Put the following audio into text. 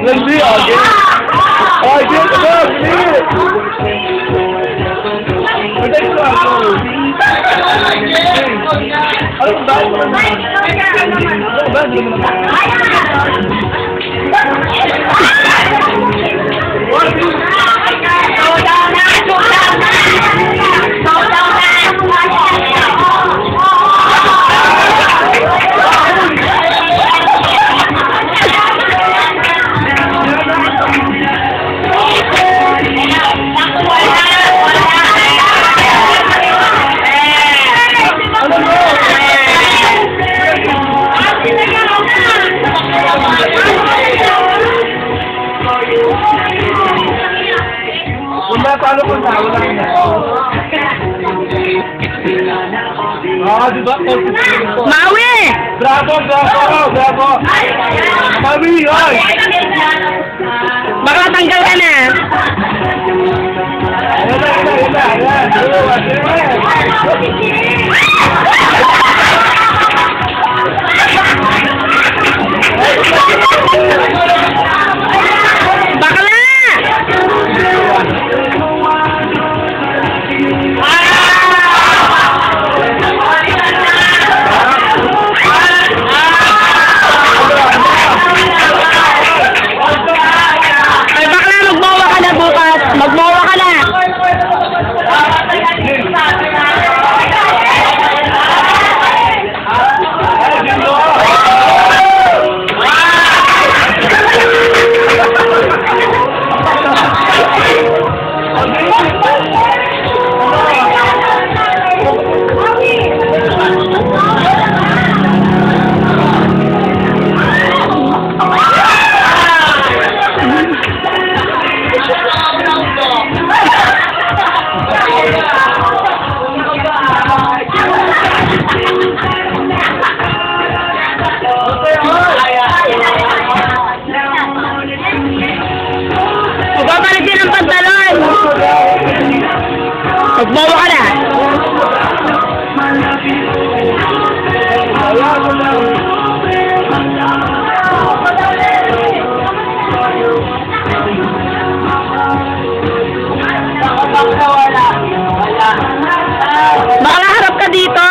Nanti lagi. Oh, dia terus ni. Kita itu aku. Aduh, paano kung tawag lang niya? Ah, di ba? Maui! Bravo, bravo, bravo! Maui, oy! Baka tanggal ka na. Ayan na, ayan na, ayan. Bakla! Magmowa ka na! Pagpapalitin ang pantalon! Magbawa ka na! Baka harap ka dito!